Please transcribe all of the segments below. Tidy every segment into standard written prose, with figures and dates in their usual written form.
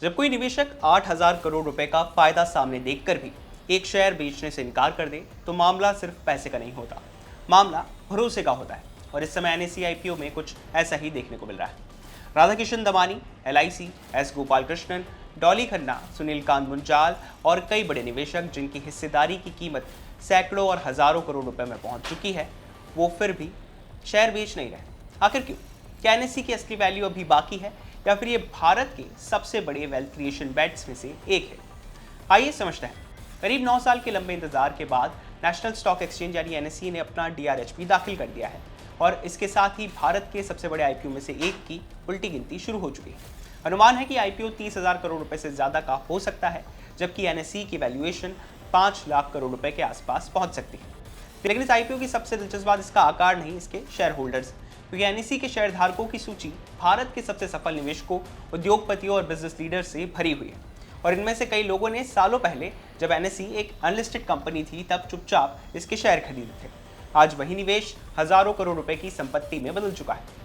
जब कोई निवेशक 8,000 करोड़ रुपए का फायदा सामने देखकर भी एक शेयर बेचने से इनकार कर दे तो मामला सिर्फ पैसे का नहीं होता, मामला भरोसे का होता है। और इस समय एनएसई आईपीओ में कुछ ऐसा ही देखने को मिल रहा है। राधाकिशन दमानी, एलआईसी, एस गोपालकृष्णन, डॉली खन्ना, सुनील कांत मुंजाल और कई बड़े निवेशक जिनकी हिस्सेदारी की कीमत सैकड़ों और हजारों करोड़ रुपए में पहुंच चुकी है, वो फिर भी शेयर बेच नहीं रहे। आखिर क्यों? क्या एनएसई की असली वैल्यू अभी बाकी है या फिर ये भारत के सबसे बड़े वेल्थ क्रिएशन बेट्स में से एक है? आइए समझते हैं। करीब 9 साल के लंबे इंतजार के बाद नेशनल स्टॉक एक्सचेंज यानी एनएसई ने अपना डीआरएच भी दाखिल कर दिया है और इसके साथ ही भारत के सबसे बड़े आईपीओ में से एक की उल्टी गिनती शुरू हो चुकी है। अनुमान है कि आईपीओ 30,000 करोड़ रुपए से ज्यादा का हो सकता है, जबकि एनएसई की वैल्यूएशन 5 लाख करोड़ रुपए के आसपास पहुंच सकती है। लेकिन इस आईपीओ की सबसे दिलचस्प बात इसका आकार नहीं, इसके शेयर होल्डर्स, क्योंकि एनएसई के शेयर धारकों की सूची भारत के सबसे सफल निवेशकों, उद्योगपतियों और बिजनेस लीडर से भरी हुई है। और इनमें से कई लोगों ने सालों पहले, जब एनएसई एक अनलिस्टेड कंपनी थी, तब चुपचाप इसके शेयर खरीदे थे। आज वही निवेश हजारों करोड़ रुपए की संपत्ति में बदल चुका है।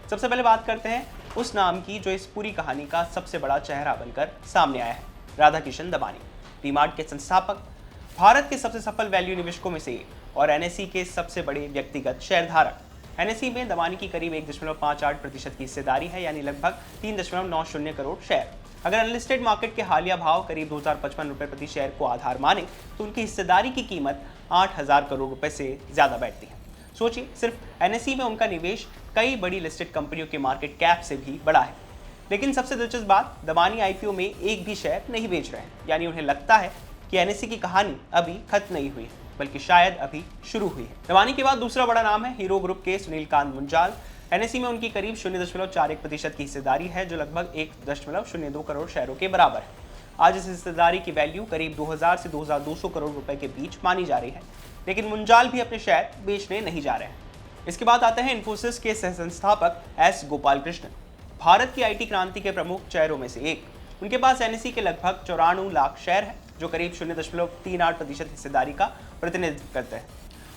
सबसे पहले बात करते हैं उस नाम की जो इस पूरी कहानी का सबसे बड़ा चेहरा बनकर सामने आया है, राधाकिशन दमानी। डीमार्ट के संस्थापक, भारत के सबसे सफल वैल्यू निवेशकों में से एक और एनएसई के सबसे बड़े व्यक्तिगत शेयरधारक। एनएसई में दमानी की करीब 1.58% की हिस्सेदारी है, यानी लगभग 3.90 करोड़ शेयर। अगर अनलिस्टेड मार्केट के हालिया भाव करीब 2055 रुपए प्रति शेयर को आधार माने तो उनकी हिस्सेदारी की कीमत 8,000 करोड़ रुपए से ज्यादा बैठती है। सोचिए, सिर्फ एनएसई में उनका निवेश कई बड़ी लिस्टेड कंपनियों के मार्केट कैप से भी बड़ा है। लेकिन सबसे दिलचस्प बात, दमानी आईपीओ में एक भी शेयर नहीं बेच रहे हैं, यानी उन्हें लगता है कि एनएसई की कहानी अभी खत्म नहीं हुई है, बल्कि शायद अभी शुरू हुई है। दमानी के बाद दूसरा बड़ा नाम है हीरो ग्रुप के सुनील कांत मुंजाल। एनएसई में उनकी करीब 0.41% की हिस्सेदारी है, जो लगभग 1.02 करोड़ शेयरों के बराबर है। आज इस हिस्सेदारी की वैल्यू करीब 2000 से 2200 करोड़ रुपए के बीच मानी जा रही है, लेकिन मुंजाल भी अपने शेयर बेचने नहीं जा रहे हैं। इसके बाद आते हैं इन्फोसिस के सह संस्थापक एस गोपालकृष्णन, भारत की आईटी क्रांति के प्रमुख चेहरों में से एक। उनके पास एनएसई के लगभग 94 लाख शेयर है, जो करीब 0.38% हिस्सेदारी का प्रतिनिधित्व करते हैं।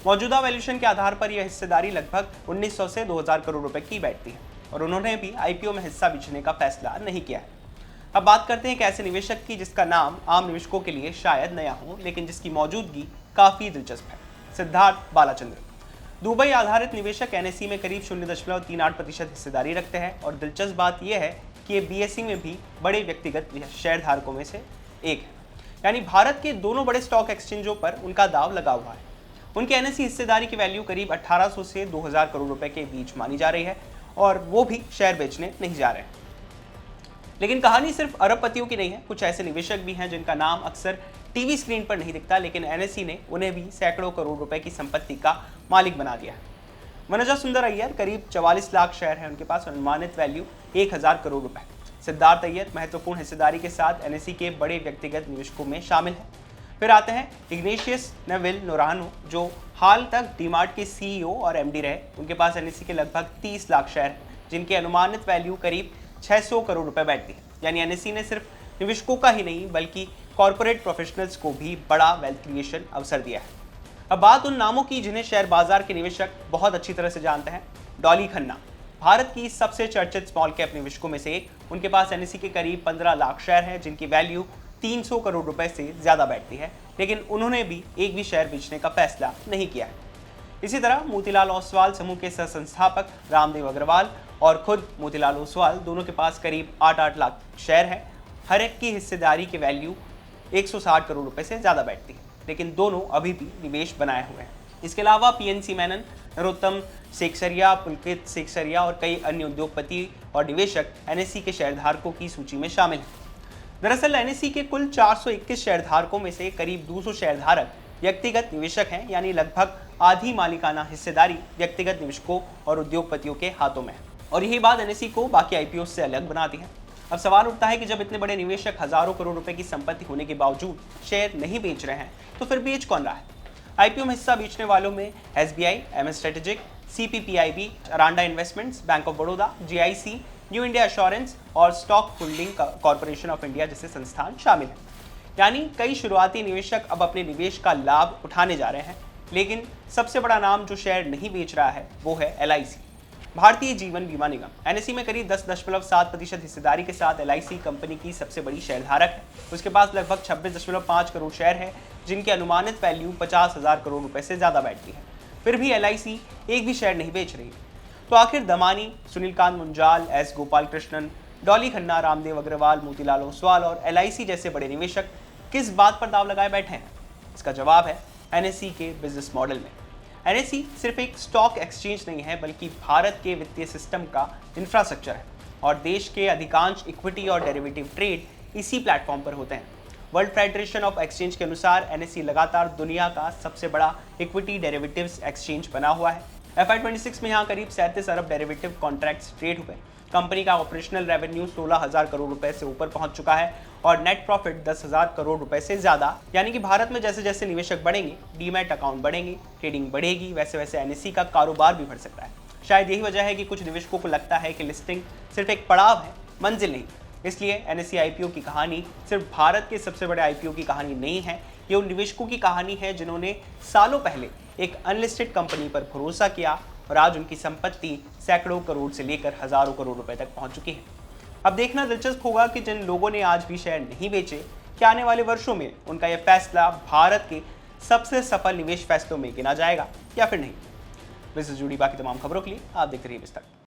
मौजूदा वैल्यूएशन के आधार पर यह हिस्सेदारी लगभग 1900 से 2000 करोड़ रुपए की बैठती है और उन्होंने भी आईपीओ में हिस्सा बेचने का फैसला नहीं किया है। अब बात करते हैं एक ऐसे निवेशक की जिसका नाम आम निवेशकों के लिए शायद नया हो, लेकिन जिसकी मौजूदगी काफी दिलचस्प है, सिद्धार्थ बालाचंद्र। दुबई आधारित निवेशक एनएसई में करीब 0.38% हिस्सेदारी रखते हैं और दिलचस्प बात यह है कि ये बीएसई में भी बड़े व्यक्तिगत शेयर धारकों में से एक है, यानी भारत के दोनों बड़े स्टॉक एक्सचेंजों पर उनका दाव लगा हुआ है। उनके एनएसई हिस्सेदारी की वैल्यू करीब 1800 से 2000 करोड़ रुपए के बीच मानी जा रही है और वो भी शेयर बेचने नहीं जा रहे हैं। लेकिन कहानी सिर्फ अरबपतियों की नहीं है। कुछ ऐसे निवेशक भी हैं जिनका नाम अक्सर टीवी स्क्रीन पर नहीं दिखता, लेकिन एनएसई ने उन्हें भी सैकड़ों करोड़ रुपए की संपत्ति का मालिक बना दिया है। मनोजा सुंदर अय्यर, करीब 44 लाख शेयर है उनके पास, अनुमानित वैल्यू 1000 करोड़ रुपए। सिद्धार्थ अय्यर महत्वपूर्ण हिस्सेदारी के साथ एनएसई के बड़े व्यक्तिगत निवेशकों में शामिल है। फिर आते हैं इग्नेशियस नेविल नोरानो, जो हाल तक डीमार्ट के सीईओ और एमडी रहे। उनके पास एनएसई के लगभग 30 लाख शेयर हैं, जिनकी अनुमानित वैल्यू करीब 600 करोड़ रुपए बैठती है। यानी एनएसई ने सिर्फ निवेशकों का ही नहीं, बल्कि कॉर्पोरेट प्रोफेशनल्स को भी बड़ा वेल्थ क्रिएशन अवसर दिया है। अब बात उन नामों की जिन्हें शेयर बाजार के निवेशक बहुत अच्छी तरह से जानते हैं। डॉली खन्ना, भारत की सबसे चर्चित स्मॉल कैप निवेशकों में से एक। उनके पास एनएसई के करीब 15 लाख शेयर हैं, जिनकी वैल्यू 300 करोड़ रुपए से ज्यादा बैठती है, लेकिन उन्होंने भी एक भी शेयर बेचने का फैसला नहीं किया है। इसी तरह मोतीलाल ओसवाल समूह के सह संस्थापक रामदेव अग्रवाल और खुद मोतीलाल ओसवाल, दोनों के पास करीब 8 लाख शेयर है। हर एक की हिस्सेदारी की वैल्यू 160 करोड़ रुपए से ज्यादा बैठती है, लेकिन दोनों अभी भी निवेश बनाए हुए हैं। इसके अलावा पीएनसी मेनन, नरोत्तम सेकसरिया, पुलकित सेकसरिया और कई अन्य उद्योगपति और निवेशक एनएसई के शेयरधारकों की सूची में शामिल हैं। दरअसल एनएसई के कुल 421 शेयरधारकों में से करीब 200 शेयरधारक व्यक्तिगत निवेशक हैं, यानी लगभग आधी मालिकाना हिस्सेदारी व्यक्तिगत निवेशकों और उद्योगपतियों के हाथों में है। और यही बात एनएसई को बाकी आईपीओ से अलग बनाती है। अब सवाल उठता है कि जब इतने बड़े निवेशक हजारों करोड़ रुपए की संपत्ति होने के बावजूद शेयर नहीं बेच रहे हैं, तो फिर बेच कौन रहा है? आईपीओ में हिस्सा बेचने वालों में SBI, MS strategic, CPPIB, Aranda investments, bank of Baroda, GIC, new India assurance और stock holding corporation of India जैसे संस्थान शामिल हैं। यानी कई शुरुआती निवेशक अब अपने निवेश का लाभ उठाने जा रहे हैं। लेकिन सबसे बड़ा नाम जो शेयर नहीं बेच रहा है वो है एलआईसी। भारतीय जीवन बीमा निगम एनएसई में करीब 10.7% हिस्सेदारी के साथ एलआईसी कंपनी की सबसे बड़ी शेयरधारक है। उसके पास लगभग 26.5 करोड़ शेयर है, जिनकी अनुमानित वैल्यू 50,000 करोड़ रुपए से ज्यादा बैठती है। फिर भी एलआईसी एक भी शेयर नहीं बेच रही। तो आखिर दमानी, सुनीलकांत मुंजाल, एस गोपाल कृष्णन, डॉली खन्ना, रामदेव अग्रवाल, मोतीलाल ओसवाल और एलआईसी जैसे बड़े निवेशक किस बात पर दाव लगाए बैठे हैं? इसका जवाब है एनएसई के बिजनेस मॉडल में। एनएसई सिर्फ एक स्टॉक एक्सचेंज नहीं है, बल्कि भारत के वित्तीय सिस्टम का इंफ्रास्ट्रक्चर है और देश के अधिकांश इक्विटी और डेरिवेटिव ट्रेड इसी प्लेटफॉर्म पर होते हैं। वर्ल्ड फेडरेशन ऑफ एक्सचेंज के अनुसार एनएसई लगातार दुनिया का सबसे बड़ा इक्विटी डेरिवेटिव्स एक्सचेंज बना हुआ है। FY26 में यहाँ करीब 37 अरब डेरिवेटिव कॉन्ट्रैक्ट्स ट्रेड हुए। कंपनी का ऑपरेशनल रेवेन्यू 16,000 करोड़ रुपए से ऊपर पहुंच चुका है और नेट प्रॉफिट 10,000 करोड़ रुपए से ज्यादा। यानी कि भारत में जैसे जैसे निवेशक बढ़ेंगे, डीमैट अकाउंट बढ़ेंगे, ट्रेडिंग बढ़ेगी, वैसे वैसे एनएसई का कारोबार भी बढ़ सकता है। शायद यही वजह है कि कुछ निवेशकों को लगता है कि लिस्टिंग सिर्फ एक पड़ाव है, मंजिल नहीं। इसलिए एनएसई आईपीओ की कहानी सिर्फ भारत के सबसे बड़े आईपीओ की कहानी नहीं है, ये उन निवेशकों की कहानी है जिन्होंने सालों पहले एक अनलिस्टेड कंपनी पर भरोसा किया और आज उनकी संपत्ति सैकड़ों करोड़ से लेकर हजारों करोड़ रुपए तक पहुंच चुकी है। अब देखना दिलचस्प होगा कि जिन लोगों ने आज भी शेयर नहीं बेचे, क्या आने वाले वर्षों में उनका यह फैसला भारत के सबसे सफल निवेश फैसलों में गिना जाएगा या फिर नहीं। बिजनेस से जुड़ी बाकी तमाम खबरों के लिए आप देखते रहिए विस्तार।